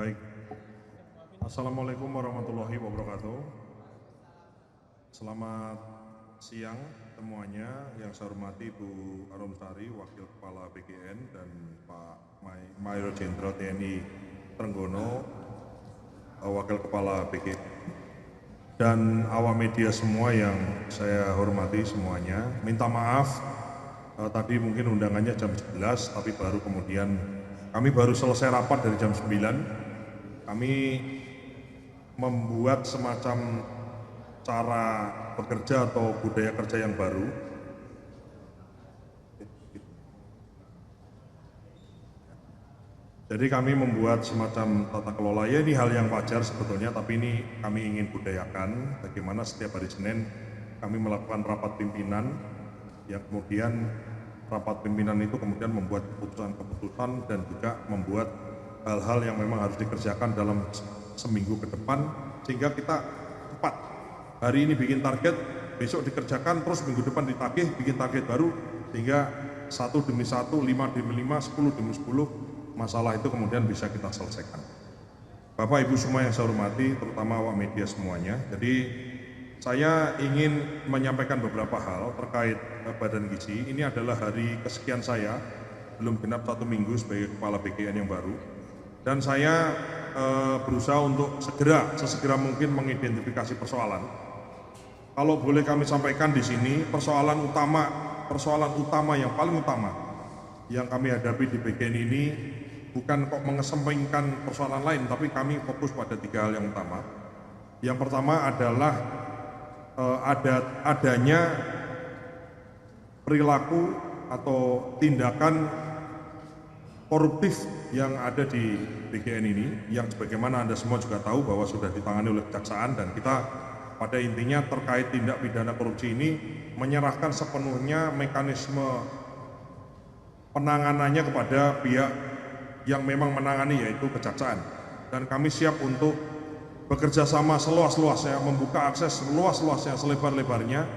Baik, Assalamualaikum warahmatullahi wabarakatuh. Selamat siang semuanya. Yang saya hormati Bu Arumsari, Wakil Kepala BGN, dan Pak Mayor Jenderal TNI Trenggono, Wakil Kepala BGN, dan awak media semua yang saya hormati semuanya. Minta maaf, tadi mungkin undangannya jam 11, tapi kami baru selesai rapat dari jam 9. Kami membuat semacam cara bekerja atau budaya kerja yang baru. Jadi kami membuat semacam tata kelola, ya ini hal yang wajar sebetulnya, tapi ini kami ingin budayakan bagaimana setiap hari Senin kami melakukan rapat pimpinan, yang kemudian rapat pimpinan itu kemudian membuat keputusan-keputusan dan juga membuat hal-hal yang memang harus dikerjakan dalam seminggu ke depan, sehingga kita tepat. Hari ini bikin target, besok dikerjakan, terus minggu depan ditagih, bikin target baru, sehingga 1 demi 1, 5 demi 5, 10 demi 10, masalah itu kemudian bisa kita selesaikan. Bapak Ibu semua yang saya hormati, terutama awak media semuanya, jadi saya ingin menyampaikan beberapa hal terkait Badan Gizi. Ini adalah hari kesekian saya, belum genap 1 minggu sebagai Kepala BGN yang baru. Dan saya berusaha untuk sesegera mungkin mengidentifikasi persoalan. Kalau boleh kami sampaikan di sini, persoalan utama yang paling utama yang kami hadapi di BGN ini bukan kok mengesampingkan persoalan lain, tapi kami fokus pada 3 hal yang utama. Yang pertama adalah adanya perilaku atau tindakan koruptif yang ada di BGN ini, yang sebagaimana Anda semua juga tahu bahwa sudah ditangani oleh kejaksaan, dan kita pada intinya terkait tindak pidana korupsi ini menyerahkan sepenuhnya mekanisme penanganannya kepada pihak yang memang menangani, yaitu kejaksaan. Dan kami siap untuk bekerja sama seluas-luasnya, membuka akses seluas-luasnya, selebar-lebarnya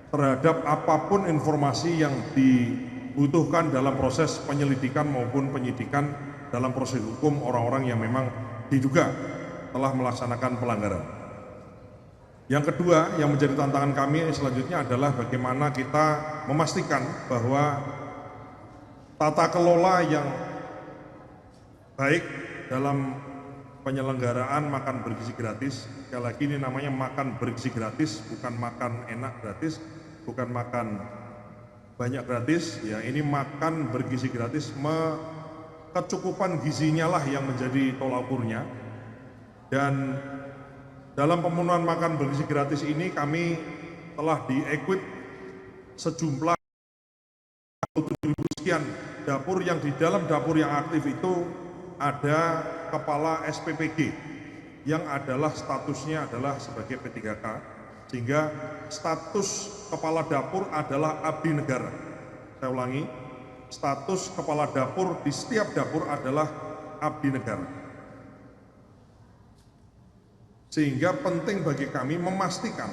terhadap apapun informasi yang dibutuhkan dalam proses penyelidikan maupun penyidikan dalam proses hukum orang-orang yang memang diduga telah melaksanakan pelanggaran. Yang kedua yang menjadi tantangan kami selanjutnya adalah bagaimana kita memastikan bahwa tata kelola yang baik dalam penyelenggaraan makan bergizi gratis. Sekali lagi, ini namanya makan bergizi gratis, bukan makan enak gratis, bukan makan banyak gratis, ya ini makan bergizi gratis. Kecukupan gizinya lah yang menjadi tolak ukurnya. Dan dalam pemenuhan makan bergizi gratis ini kami telah di-equip sejumlah 7.000 sekian dapur, yang di dalam dapur yang aktif itu ada kepala SPPG yang adalah statusnya adalah sebagai P3K, sehingga status kepala dapur adalah abdi negara. Saya ulangi, status kepala dapur di setiap dapur adalah abdi negara. Sehingga penting bagi kami memastikan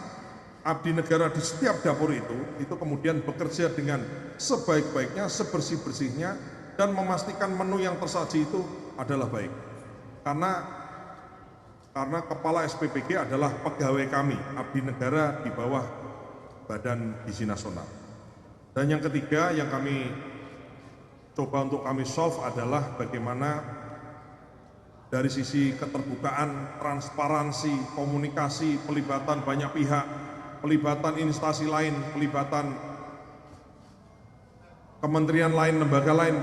abdi negara di setiap dapur itu kemudian bekerja dengan sebaik-baiknya, sebersih-bersihnya, dan memastikan menu yang tersaji itu adalah baik. Karena kepala SPPG adalah pegawai kami, abdi negara di bawah Badan Gizi Nasional. Dan yang ketiga yang kami coba untuk kami solve adalah bagaimana dari sisi keterbukaan, transparansi, komunikasi, pelibatan banyak pihak, pelibatan instansi lain, pelibatan kementerian lain, lembaga lain,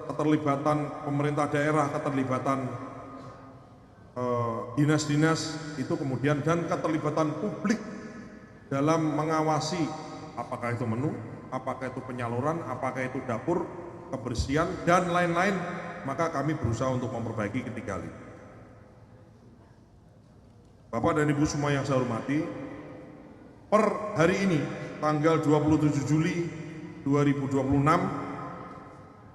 keterlibatan pemerintah daerah, keterlibatan dinas-dinas itu kemudian, dan keterlibatan publik dalam mengawasi apakah itu menu, apakah itu penyaluran, apakah itu dapur, kebersihan, dan lain-lain. Maka kami berusaha untuk memperbaiki ketiga hal itu. Bapak dan Ibu semua yang saya hormati, per hari ini tanggal 27 Juli 2026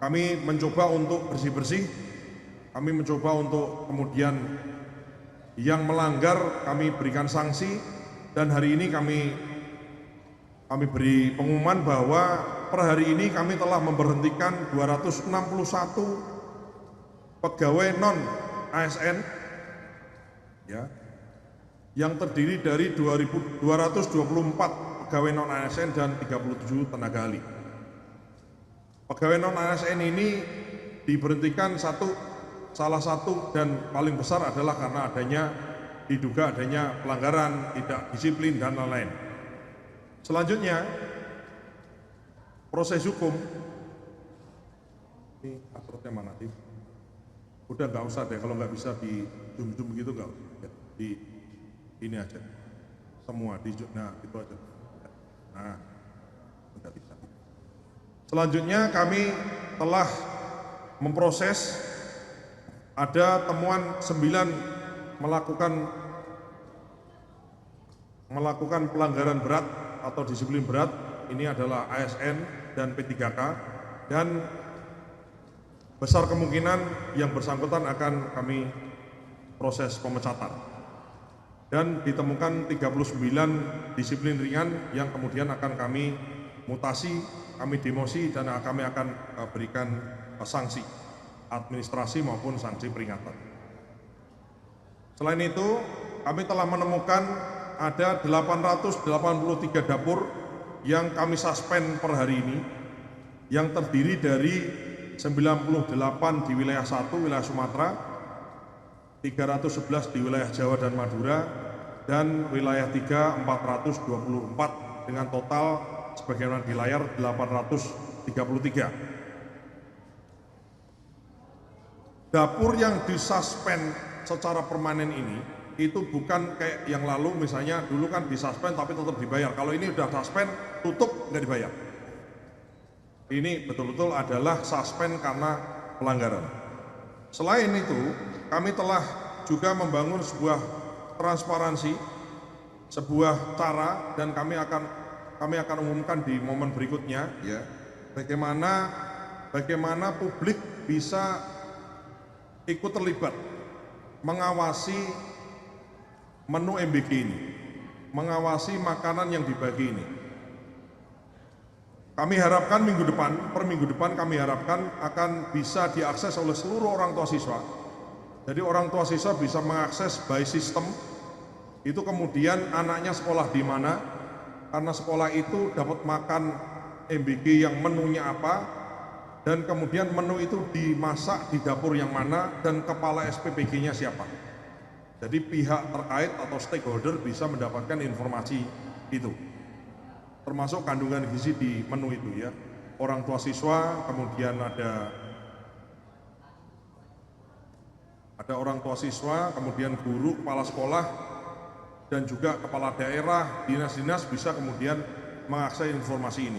kami mencoba untuk bersih-bersih, kami mencoba untuk kemudian yang melanggar kami berikan sanksi, dan hari ini kami beri pengumuman bahwa per hari ini kami telah memberhentikan 261 pegawai non ASN ya, yang terdiri dari 2.224 pegawai non-ASN dan 37 tenaga ahli. Pegawai non-ASN ini diberhentikan salah satu dan paling besar adalah karena diduga adanya pelanggaran, tidak disiplin dan lain-lain. Selanjutnya, proses hukum. Ini uploadnya mana sih? Udah nggak usah deh, kalau nggak bisa di zoom gitu nggak usah. Di ini aja, semua di nah itu aja. Nah, udah bisa. Selanjutnya kami telah memproses, ada temuan 9 melakukan pelanggaran berat atau disiplin berat. Ini adalah ASN dan P3K, dan besar kemungkinan yang bersangkutan akan kami proses pemecatan. Dan ditemukan 39 disiplin ringan yang kemudian akan kami mutasi, kami demosi, dan kami akan berikan sanksi administrasi maupun sanksi peringatan. Selain itu, kami telah menemukan ada 883 dapur yang kami suspend per hari ini, yang terdiri dari 98 di wilayah 1, wilayah Sumatera, 311 di wilayah Jawa dan Madura, dan wilayah 3, 424 dengan total sebagaimana di layar 833. Dapur yang disuspend secara permanen ini itu bukan kayak yang lalu, misalnya dulu kan disuspend tapi tetap dibayar. Kalau ini udah suspend, tutup, nggak dibayar. Ini betul-betul adalah suspend karena pelanggaran. Selain itu, kami telah juga membangun sebuah transparansi, sebuah cara, dan kami akan umumkan di momen berikutnya ya, bagaimana publik bisa ikut terlibat mengawasi menu MBG ini, mengawasi makanan yang dibagi ini. Kami harapkan per minggu depan kami harapkan akan bisa diakses oleh seluruh orang tua siswa. Jadi orang tua siswa bisa mengakses by system, itu kemudian anaknya sekolah di mana, karena sekolah itu dapat makan MBG yang menunya apa, dan kemudian menu itu dimasak di dapur yang mana, dan kepala SPPG-nya siapa. Jadi pihak terkait atau stakeholder bisa mendapatkan informasi itu, termasuk kandungan gizi di menu itu ya. Orang tua siswa, kemudian ada orang tua siswa, kemudian guru, kepala sekolah, dan juga kepala daerah, dinas-dinas bisa kemudian mengakses informasi ini.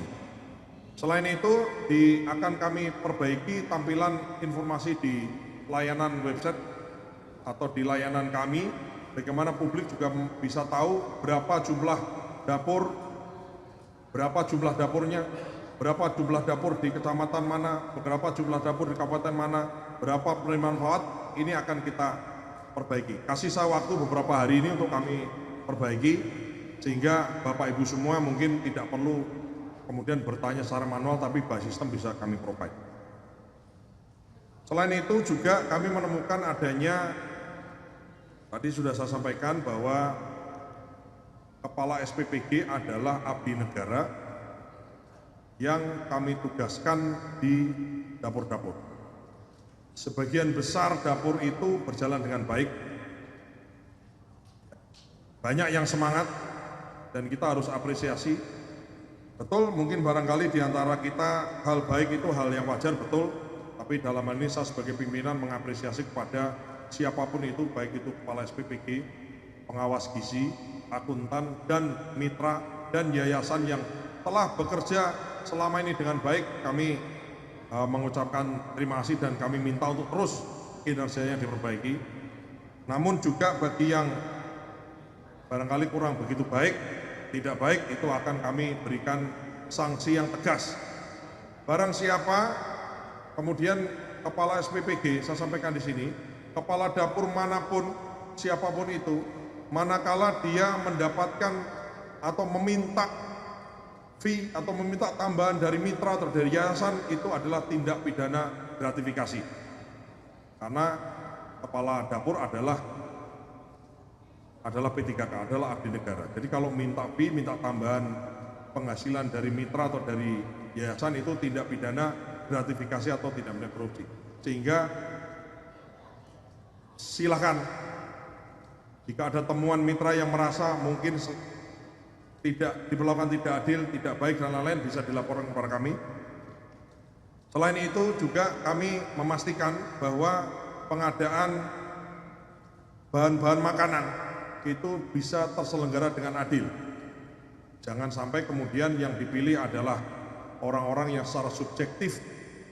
Selain itu, akan kami perbaiki tampilan informasi di layanan website atau di layanan kami, bagaimana publik juga bisa tahu berapa jumlah dapurnya, berapa jumlah dapur di kecamatan mana, berapa jumlah dapur di kabupaten mana, berapa penerima manfaat. Ini akan kita perbaiki. Kasih saya waktu beberapa hari ini untuk kami perbaiki, sehingga Bapak Ibu semua mungkin tidak perlu kemudian bertanya secara manual, tapi by system bisa kami provide. Selain itu juga kami menemukan adanya, tadi sudah saya sampaikan bahwa kepala SPPG adalah abdi negara yang kami tugaskan di dapur-dapur. Sebagian besar dapur itu berjalan dengan baik, banyak yang semangat, dan kita harus apresiasi. Betul, mungkin barangkali di antara kita hal baik itu hal yang wajar, betul, tapi dalam hal ini saya sebagai pimpinan mengapresiasi kepada siapapun itu, baik itu kepala SPPG, pengawas gizi, akuntan, dan mitra, dan yayasan yang telah bekerja selama ini dengan baik. Kami mengucapkan terima kasih dan kami minta untuk terus kinerjanya diperbaiki. Namun juga bagi yang barangkali kurang begitu baik, tidak baik, itu akan kami berikan sanksi yang tegas. Barang siapa kemudian kepala SPPG, saya sampaikan di sini, kepala dapur manapun, siapapun itu, manakala dia mendapatkan atau meminta fee atau meminta tambahan dari mitra atau dari yayasan, itu adalah tindak pidana gratifikasi. Karena kepala dapur adalah P3K, adalah abdi negara. Jadi kalau minta fee, minta tambahan penghasilan dari mitra atau dari yayasan itu tindak pidana gratifikasi atau tindak pidana korupsi. Sehingga silakan jika ada temuan mitra yang merasa mungkin tidak diperlakukan tidak adil, tidak baik dan lain-lain, bisa dilaporkan kepada kami. Selain itu juga kami memastikan bahwa pengadaan bahan-bahan makanan itu bisa terselenggara dengan adil. Jangan sampai kemudian yang dipilih adalah orang-orang yang secara subjektif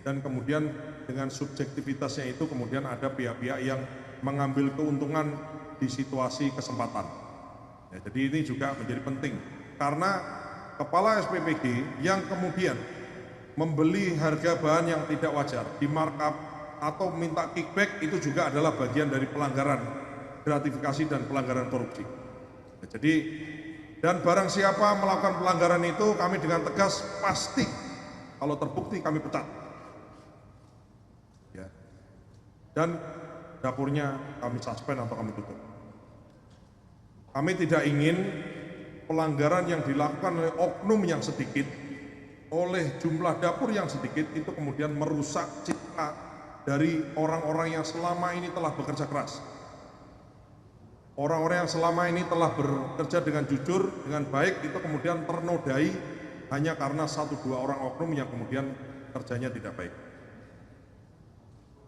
dan kemudian dengan subjektivitasnya itu kemudian ada pihak-pihak yang mengambil keuntungan di situasi kesempatan. Ya, jadi ini juga menjadi penting karena kepala SPPG yang kemudian membeli harga bahan yang tidak wajar, di markup atau minta kickback itu juga adalah bagian dari pelanggaran gratifikasi dan pelanggaran korupsi. Ya, jadi dan barang siapa melakukan pelanggaran itu kami dengan tegas pasti kalau terbukti kami pecat. Ya. Dan dapurnya kami suspend atau kami tutup. Kami tidak ingin pelanggaran yang dilakukan oleh oknum yang sedikit, oleh jumlah dapur yang sedikit itu kemudian merusak citra dari orang-orang yang selama ini telah bekerja keras. Orang-orang yang selama ini telah bekerja dengan jujur, dengan baik, itu kemudian ternodai hanya karena 1-2 orang oknum yang kemudian kerjanya tidak baik.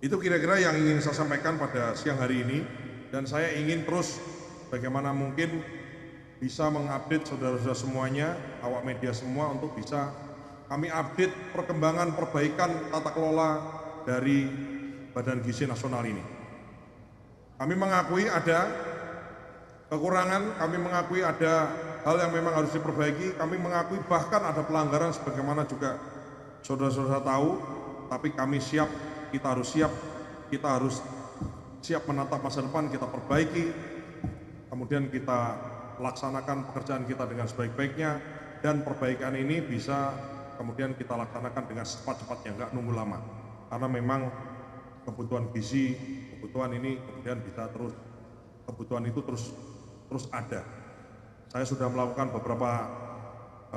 Itu kira-kira yang ingin saya sampaikan pada siang hari ini, dan saya ingin terus bagaimana mungkin bisa mengupdate saudara-saudara semuanya, awak media semua untuk bisa kami update perkembangan perbaikan tata kelola dari Badan Gizi Nasional ini. Kami mengakui ada kekurangan, kami mengakui ada hal yang memang harus diperbaiki, kami mengakui bahkan ada pelanggaran sebagaimana juga saudara-saudara tahu, tapi kami siap, kita harus siap menatap masa depan, kita perbaiki, kemudian kita laksanakan pekerjaan kita dengan sebaik-baiknya, dan perbaikan ini bisa kemudian kita laksanakan dengan secepat-cepatnya, nggak nunggu lama, karena memang kebutuhan gizi, kebutuhan ini kemudian bisa terus, kebutuhan itu terus ada. Saya sudah melakukan beberapa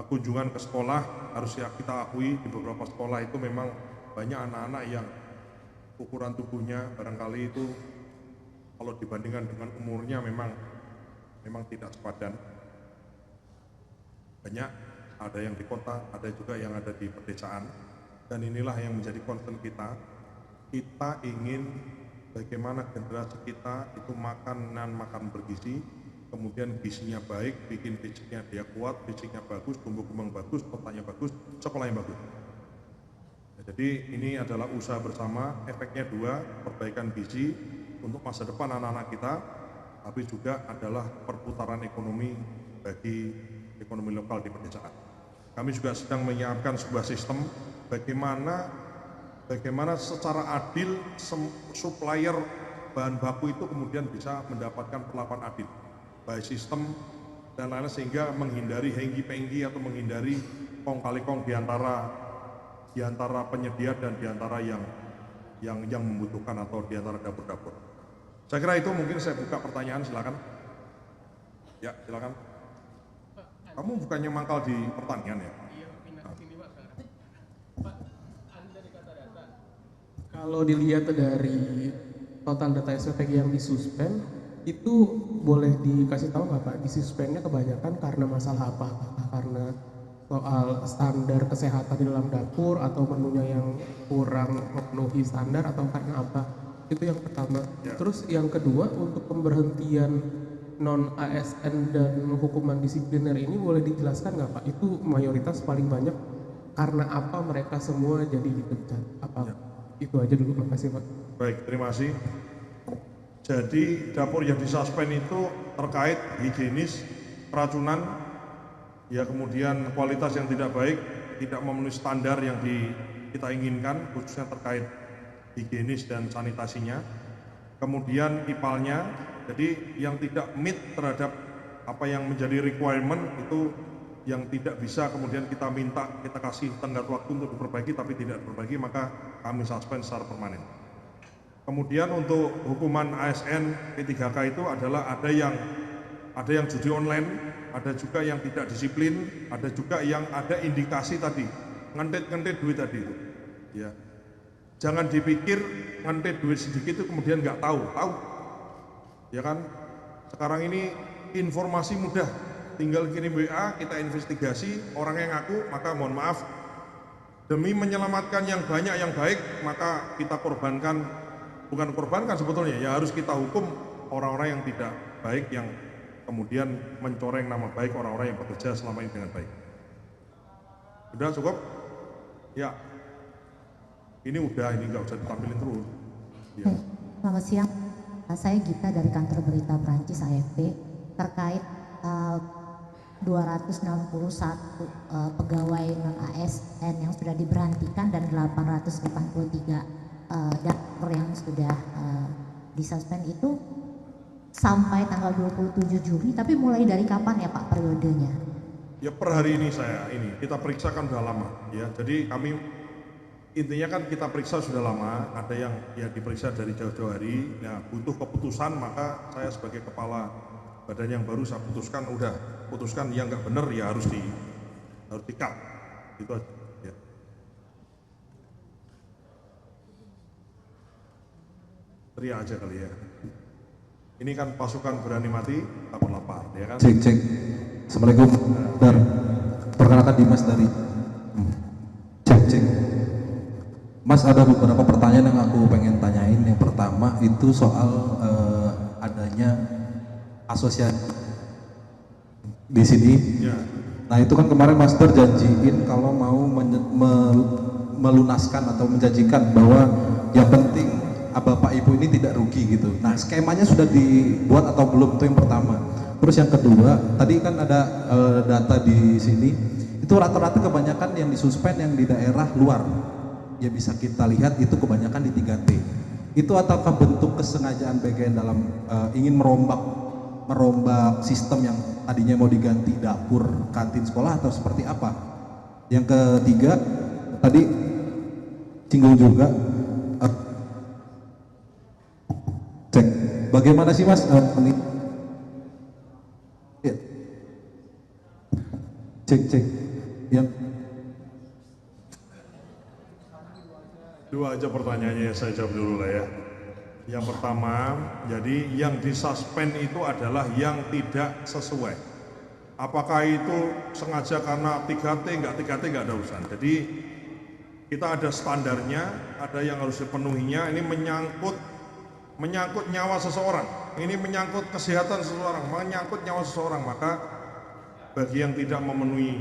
kunjungan ke sekolah, harus ya kita akui di beberapa sekolah itu memang banyak anak-anak yang ukuran tubuhnya barangkali itu kalau dibandingkan dengan umurnya memang tidak sepadan. Banyak, ada yang di kota, ada juga yang ada di pedesaan, dan inilah yang menjadi concern kita. Kita ingin bagaimana generasi kita itu makan bergizi, kemudian gizinya baik, bikin fisiknya dia kuat, fisiknya bagus, tumbuh kembang bagus, otaknya bagus, sekolah yang bagus. Ya, jadi ini adalah usaha bersama, efeknya dua, perbaikan gizi untuk masa depan anak-anak kita, tapi juga adalah perputaran ekonomi bagi ekonomi lokal di pedesaan. Kami juga sedang menyiapkan sebuah sistem bagaimana secara adil supplier bahan baku itu kemudian bisa mendapatkan perlakuan adil, baik sistem dan lain-lain, sehingga menghindari hengki-pengki atau menghindari kong kali kong di antara penyedia dan di antara yang membutuhkan atau di antara dapur-dapur. Saya kira itu, mungkin saya buka pertanyaan, silakan. Ya, silakan. Kamu bukannya mangkal di pertanian ya? Iya, pindah ke sini Pak sekarang. Pak, Anda di kata data. Kalau dilihat dari total data SPPG yang disuspend, itu boleh dikasih tahu nggak Pak, disuspendnya kebanyakan karena masalah apa? Apakah karena soal standar kesehatan di dalam dapur atau menunya yang kurang memenuhi standar atau karena apa? Itu yang pertama. Ya. Terus yang kedua, untuk pemberhentian non ASN dan hukuman disipliner ini boleh dijelaskan nggak Pak? Itu mayoritas paling banyak karena apa mereka semua jadi dipecat? Apa? Ya. Itu aja dulu, makasih Pak. Baik, terima kasih. Jadi dapur yang disuspend itu terkait higienis, keracunan, ya kemudian kualitas yang tidak baik, tidak memenuhi standar yang kita inginkan, khususnya terkait higienis dan sanitasinya. Kemudian IPAL-nya, jadi yang tidak meet terhadap apa yang menjadi requirement itu yang tidak bisa kemudian kita minta, kita kasih tenggat waktu untuk diperbaiki tapi tidak diperbaiki, maka kami suspend secara permanen. Kemudian untuk hukuman ASN P3K itu adalah ada yang judi online, ada juga yang tidak disiplin, ada juga yang ada indikasi tadi ngentit duit tadi itu. Ya, jangan dipikir ngentit duit sedikit itu kemudian nggak tahu, ya kan? Sekarang ini informasi mudah, tinggal kirim WA, kita investigasi, orang yang ngaku, maka mohon maaf, demi menyelamatkan yang banyak yang baik, maka kita bukan korbankan sebetulnya, ya harus kita hukum orang-orang yang tidak baik, yang kemudian mencoreng nama baik orang-orang yang bekerja selama ini dengan baik. Sudah cukup? Ya. Ini nggak usah ditampilin terus. Ya. Selamat siang, saya Gita dari kantor berita Perancis AFP terkait 261 pegawai non-ASN yang sudah diberhentikan dan 883 dapur yang sudah disuspend itu sampai tanggal 27 Juli, tapi mulai dari kapan ya Pak periodenya? Ya per hari ini kita periksa kan sudah lama ya, jadi kami intinya kan kita periksa sudah lama, ada yang ya diperiksa dari jauh-jauh hari, ya butuh keputusan, maka saya sebagai kepala badan yang baru saya putuskan yang nggak benar ya harus di-cut, gitu aja. Ya. Teriak aja kali ya. Ini kan pasukan berani mati takut lapar, ya kan? Cek. Assalamualaikum. Dar. Perkenalkan Dimas dari cek. Mas, ada beberapa pertanyaan yang aku pengen tanyain. Yang pertama itu soal adanya asosiasi di sini. Ya. Nah itu kan kemarin Master janjiin kalau mau melunaskan atau menjanjikan bahwa yang penting Bapak Ibu ini tidak rugi gitu. Nah skemanya sudah dibuat atau belum, itu yang pertama. Terus yang kedua, tadi kan ada data di sini, itu rata-rata kebanyakan yang disuspend yang di daerah luar. Ya bisa kita lihat itu kebanyakan di 3T. Itu ataukah bentuk kesengajaan BGN dalam ingin merombak sistem yang tadinya mau diganti dapur kantin sekolah atau seperti apa? Yang ketiga, tadi singgung juga cek bagaimana sih Mas ini ya. Cek yang dua aja pertanyaannya, saya jawab dulu lah ya. Yang pertama, jadi yang disuspend itu adalah yang tidak sesuai. Apakah itu sengaja karena 3T, nggak ada urusan. Jadi kita ada standarnya, ada yang harus dipenuhinya. Ini menyangkut nyawa seseorang, ini menyangkut kesehatan seseorang, menyangkut nyawa seseorang, maka bagi yang tidak memenuhi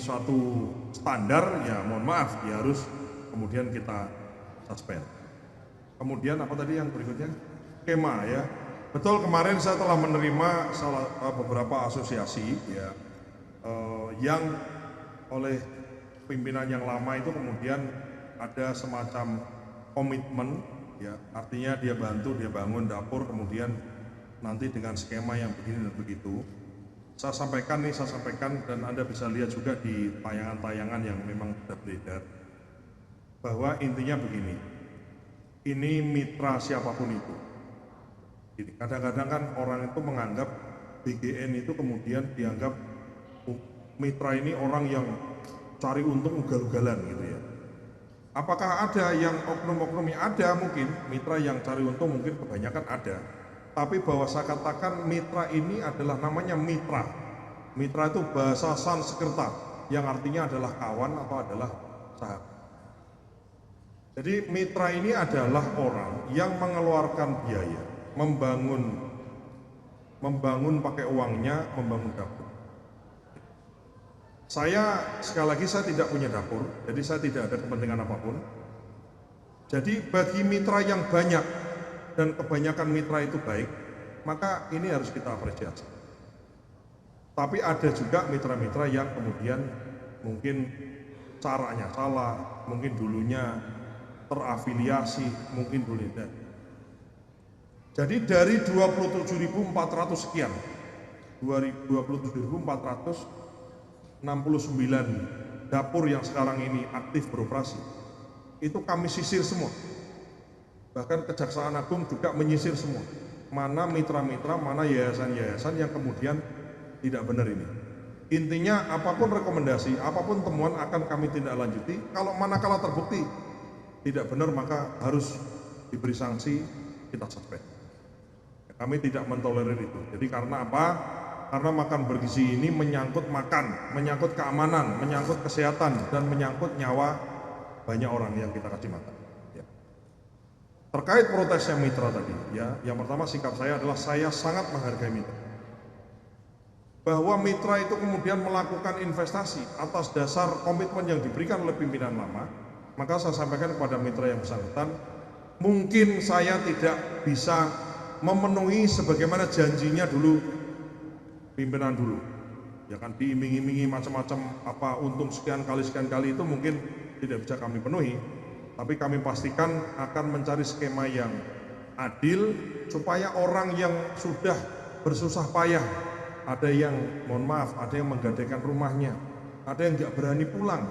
suatu standar, ya mohon maaf, ya harus kemudian kita suspend. Kemudian apa tadi yang berikutnya? Skema ya. Betul, kemarin saya telah menerima beberapa asosiasi ya, yang oleh pimpinan yang lama itu kemudian ada semacam komitmen ya, artinya dia bangun dapur, kemudian nanti dengan skema yang begini dan begitu. Saya sampaikan dan Anda bisa lihat juga di tayangan-tayangan yang memang sudah beredar, bahwa intinya begini, ini mitra siapapun itu. Kadang-kadang kan orang itu menganggap BGN itu kemudian dianggap mitra ini orang yang cari untung ugal-ugalan gitu ya. Apakah ada yang oknum-oknumnya? Ada mungkin, mitra yang cari untung mungkin kebanyakan ada. Tapi bahwa saya katakan mitra ini adalah namanya mitra. Mitra itu bahasa Sanskerta yang artinya adalah kawan atau adalah sahabat. Jadi mitra ini adalah orang yang mengeluarkan biaya, membangun pakai uangnya, membangun dapur. Saya sekali lagi saya tidak punya dapur, jadi saya tidak ada kepentingan apapun. Jadi bagi mitra yang banyak dan kebanyakan mitra itu baik, maka ini harus kita apresiasi. Tapi ada juga mitra-mitra yang kemudian mungkin caranya salah, mungkin dulunya terafiliasi, mungkin dulunya. Jadi dari 27.400 sekian, 27.469 dapur yang sekarang ini aktif beroperasi, itu kami sisir semua. Bahkan Kejaksaan Agung juga menyisir semua. Mana mitra-mitra, mana yayasan-yayasan yang kemudian tidak benar ini. Intinya apapun rekomendasi, apapun temuan akan kami tindak lanjuti. Kalau manakala terbukti tidak benar maka harus diberi sanksi, kita suspend. Kami tidak mentolerir itu. Jadi karena apa? Karena makan bergizi ini menyangkut makan, menyangkut keamanan, menyangkut kesehatan, dan menyangkut nyawa banyak orang yang kita kasih makan. Ya. Terkait protesnya mitra tadi, ya, yang pertama sikap saya adalah saya sangat menghargai mitra. Bahwa mitra itu kemudian melakukan investasi atas dasar komitmen yang diberikan oleh pimpinan lama, maka saya sampaikan kepada mitra yang bersangkutan, mungkin saya tidak bisa memenuhi sebagaimana janjinya dulu pimpinan dulu. Ya kan diiming-imingi macam-macam apa untung sekian kali itu mungkin tidak bisa kami penuhi, tapi kami pastikan akan mencari skema yang adil supaya orang yang sudah bersusah payah, ada yang mohon maaf, ada yang menggadaikan rumahnya, ada yang nggak berani pulang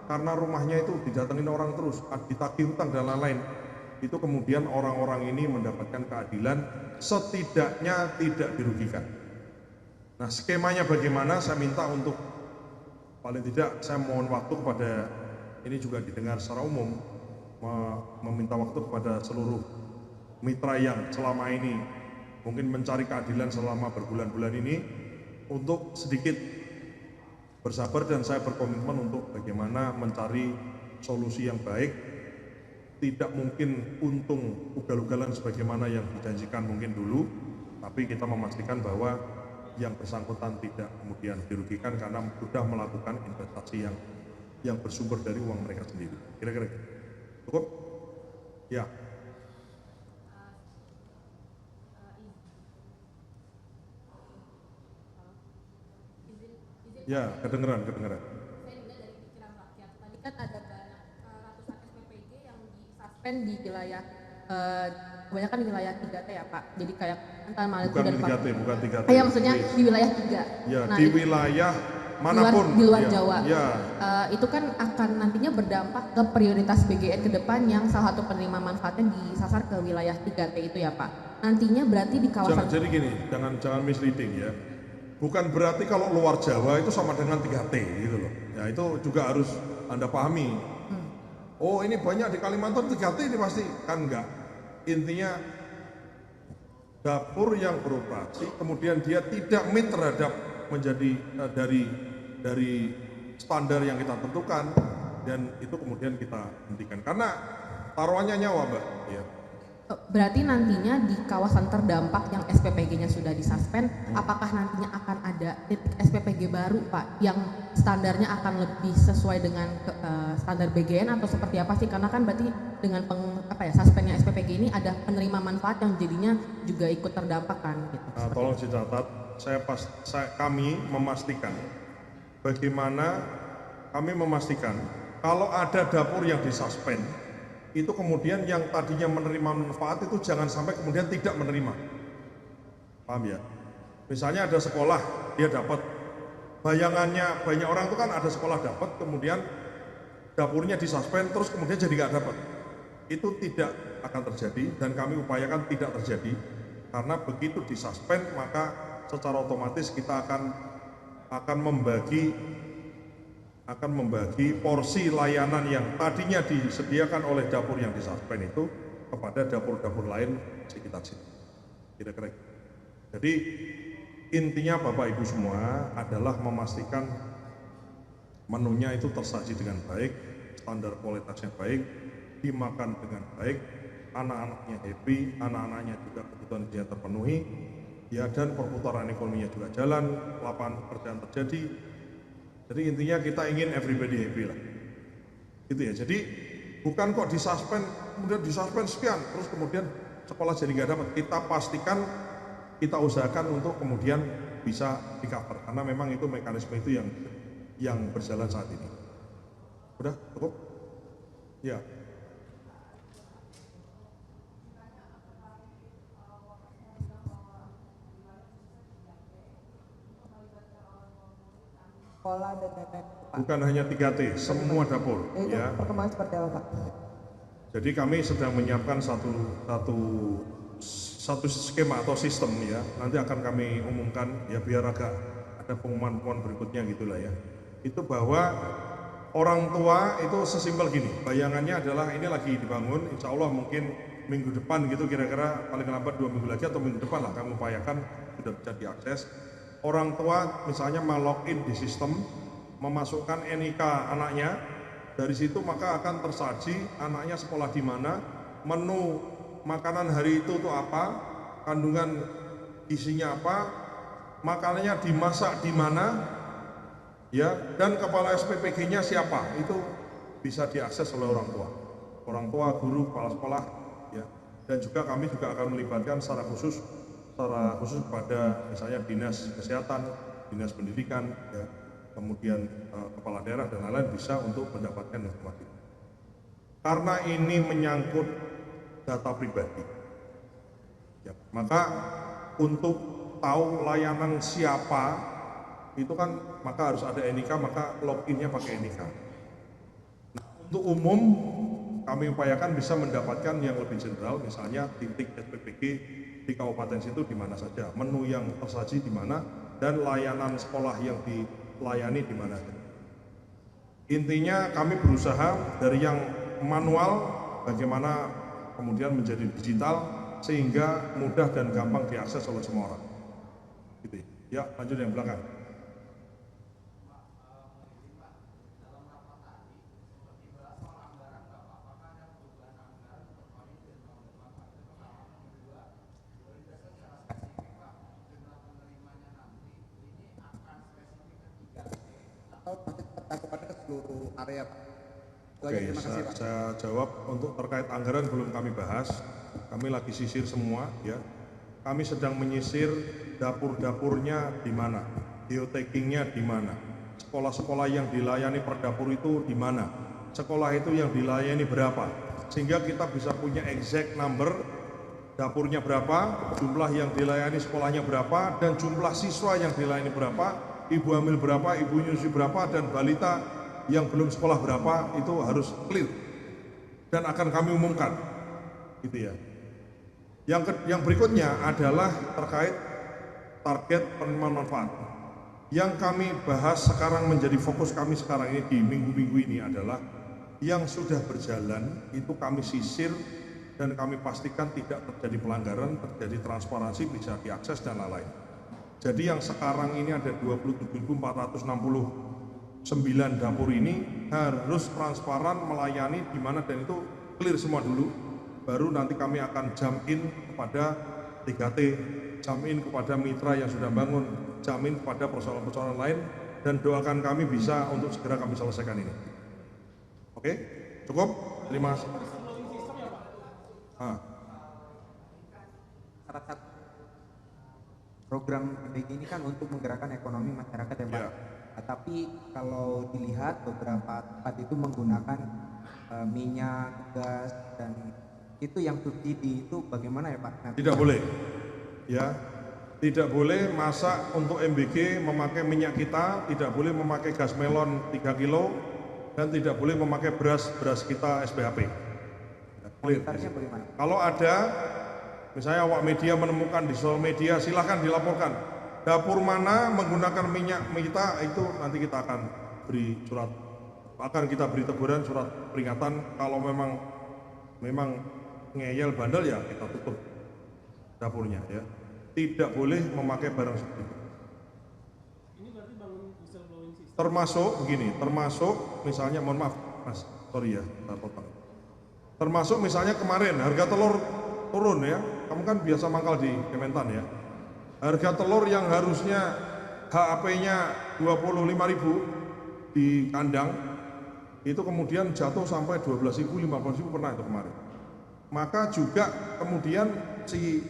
karena rumahnya itu didatengin orang terus, ditagih hutang dan lain-lain. Itu kemudian orang-orang ini mendapatkan keadilan, setidaknya tidak dirugikan. Nah, skemanya bagaimana? Saya minta untuk paling tidak saya mohon waktu kepada, ini juga didengar secara umum, meminta waktu kepada seluruh mitra yang selama ini mungkin mencari keadilan selama berbulan-bulan ini untuk sedikit bersabar, dan saya berkomitmen untuk bagaimana mencari solusi yang baik. Tidak mungkin untung ugal-ugalan sebagaimana yang dijanjikan mungkin dulu, tapi kita memastikan bahwa yang bersangkutan tidak kemudian dirugikan karena sudah melakukan investasi yang bersumber dari uang mereka sendiri. Kira-kira cukup? Ya. Ya, kedengeran. Saya juga dari pikiran rakyat. Tadi kan ada banyak ratusan SPPG yang disuspend di wilayah, kebanyakan di wilayah 3T ya Pak. Jadi kayak Intan Maluku Bukan dan 3T, bukan 3T. Ya maksudnya di wilayah 3. Ya, Nah, di wilayah manapun. Di luar ya, Jawa. Ya. Itu kan akan nantinya berdampak ke prioritas BGN ke depan yang salah satu penerima manfaatnya disasar ke wilayah 3T itu ya Pak. Nantinya berarti di kawasan... Jadi gini, jangan misleading ya. Bukan berarti kalau luar Jawa itu sama dengan 3T gitu loh. Ya itu juga harus Anda pahami. Oh ini banyak di Kalimantan 3T ini pasti, kan enggak. Intinya dapur yang beroperasi kemudian dia tidak meet terhadap menjadi dari standar yang kita tentukan, dan itu kemudian kita hentikan karena taruhannya nyawa Mbak ya. Berarti nantinya di kawasan terdampak yang SPPG-nya sudah disuspend, apakah nantinya akan ada titik SPPG baru Pak yang standarnya akan lebih sesuai dengan standar BGN atau seperti apa sih? Karena kan berarti dengan suspendnya SPPG ini ada penerima manfaat yang jadinya juga ikut terdampak kan gitu. Tolong dicatat, kami memastikan bagaimana kami memastikan kalau ada dapur yang disuspend itu kemudian yang tadinya menerima manfaat itu jangan sampai kemudian tidak menerima. Paham ya? Misalnya ada sekolah, dia dapat, bayangannya banyak orang itu kan ada sekolah dapat, kemudian dapurnya disuspend, terus kemudian jadi nggak dapat. Itu tidak akan terjadi dan kami upayakan tidak terjadi, karena begitu disuspend maka secara otomatis kita akan membagi porsi layanan yang tadinya disediakan oleh dapur yang disuspend itu kepada dapur-dapur lain sekitar situ. Kira-kira. Jadi intinya Bapak Ibu semua adalah memastikan menunya itu tersaji dengan baik, standar kualitasnya baik, dimakan dengan baik, anak-anaknya happy, anak-anaknya juga kebutuhan dia terpenuhi, ya, dan perputaran ekonominya juga jalan, lapangan pekerjaan terjadi. Jadi intinya kita ingin everybody happy lah, gitu ya. Jadi bukan kok disuspend, kemudian disuspend sekian, terus kemudian sekolah jadi nggak dapat. Kita pastikan, kita usahakan untuk kemudian bisa di cover, karena memang itu mekanisme itu yang berjalan saat ini. Udah cukup? Ya. Sekolah dan lain-lain Pak. Bukan hanya 3T, semua dapur. Itu Ya. perkembangan seperti apa Pak? Jadi kami sedang menyiapkan satu skema atau sistem ya, nanti akan kami umumkan ya, biar agak ada pengumuman berikutnya gitulah ya. Itu bahwa orang tua itu sesimpel gini, bayangannya adalah ini lagi dibangun, insya Allah mungkin minggu depan gitu, kira-kira paling lambat 2 minggu lagi atau minggu depan lah kami upayakan sudah bisa diakses. Orang tua misalnya login di sistem, memasukkan NIK anaknya, dari situ maka akan tersaji anaknya sekolah di mana, menu makanan hari itu tuh apa, kandungan isinya apa, makanannya dimasak di mana, ya, dan kepala SPPG-nya siapa, itu bisa diakses oleh orang tua, guru, kepala sekolah, ya. Dan juga kami juga akan melibatkan secara khusus pada misalnya dinas kesehatan, dinas pendidikan, ya, kemudian kepala daerah dan lain-lain bisa untuk mendapatkan informasi. Karena ini menyangkut data pribadi, ya, maka untuk tahu layanan siapa itu kan maka harus ada NIK, maka loginnya pakai NIK. Nah, untuk umum kami upayakan bisa mendapatkan yang lebih general, misalnya titik SPPG di kabupaten situ di mana saja, menu yang tersaji di mana, dan layanan sekolah yang dilayani di mana. Intinya kami berusaha dari yang manual bagaimana kemudian menjadi digital sehingga mudah dan gampang diakses oleh semua orang. Gitu. Ya, lanjut yang belakang. Kepada seluruh area, Pak. Oke, saya jawab. Untuk terkait anggaran belum kami bahas, kami lagi sisir semua ya. Kami sedang menyisir dapur-dapurnya di mana, geotaggingnya di mana, sekolah-sekolah yang dilayani per dapur itu di mana, sekolah itu yang dilayani berapa, sehingga kita bisa punya exact number dapurnya berapa, jumlah yang dilayani sekolahnya berapa, dan jumlah siswa yang dilayani berapa, ibu hamil berapa, ibu nyusui berapa, dan balita yang belum sekolah berapa, itu harus clear dan akan kami umumkan gitu ya. Yang berikutnya adalah terkait target penerimaan manfaat. Yang kami bahas sekarang menjadi fokus kami sekarang ini di minggu-minggu ini adalah yang sudah berjalan itu kami sisir dan kami pastikan tidak terjadi pelanggaran, terjadi transparansi, bisa diakses dan lain-lain. Jadi yang sekarang ini ada 27.469 dapur ini harus transparan, melayani di mana, dan itu clear semua dulu. Baru nanti kami akan jam-in kepada 3T, jam-in kepada mitra yang sudah bangun, jam-in kepada persoalan-persoalan lain, dan doakan kami bisa untuk segera kami selesaikan ini. Oke, cukup? Terima kasih. Salah satu program PPG ini kan untuk menggerakkan ekonomi masyarakat ya Pak. Ya. Tapi kalau dilihat beberapa tempat itu menggunakan minyak, gas, dan itu yang subsidi itu bagaimana ya Pak? Nanti Tidak boleh, ya, tidak boleh masak untuk MBG memakai minyak kita, tidak boleh memakai gas melon 3 kilo, dan tidak boleh memakai beras kita SPHP. komentarnya bagaimana? Kalau ada, misalnya awak media menemukan di sosial media, silahkan dilaporkan. Dapur mana menggunakan minyak kita, itu nanti kita akan beri surat, akan kita beri teguran, surat peringatan. Kalau memang ngeyel bandel ya kita tutup dapurnya ya. Tidak boleh memakai barang seperti itu. Ini berarti bangun whistleblowing system. Termasuk begini, termasuk misalnya, mohon maaf Mas, sorry ya, saya potong. Termasuk misalnya kemarin harga telur turun ya, kamu kan biasa mangkal di Kementan ya. Harga telur yang harusnya HAP-nya 25.000 di kandang, itu kemudian jatuh sampai 12.000, 15.000 pernah itu kemarin. Maka juga kemudian si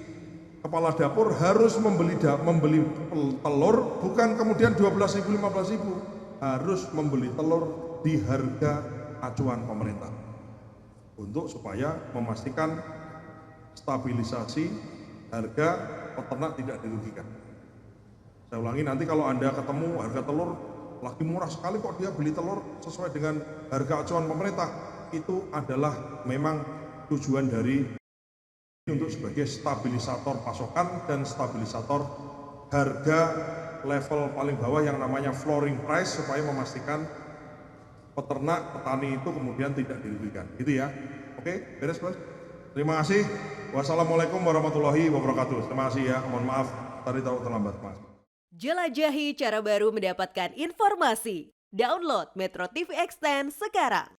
kepala dapur harus membeli telur, bukan kemudian 12.000, 15.000, harus membeli telur di harga acuan pemerintah untuk supaya memastikan stabilisasi harga peternak tidak dirugikan. Saya ulangi, nanti kalau Anda ketemu harga telur lagi murah sekali kok dia beli telur sesuai dengan harga acuan pemerintah, itu adalah memang tujuan dari untuk sebagai stabilisator pasokan dan stabilisator harga level paling bawah yang namanya flooring price, supaya memastikan peternak, petani itu kemudian tidak dirugikan. Gitu ya. Oke, beres Bos? Terima kasih. Wassalamualaikum warahmatullahi wabarakatuh. Terima kasih ya. Mohon maaf tadi terlambat, Mas. Jelajahi cara baru mendapatkan informasi. Download Metro TV Extend sekarang.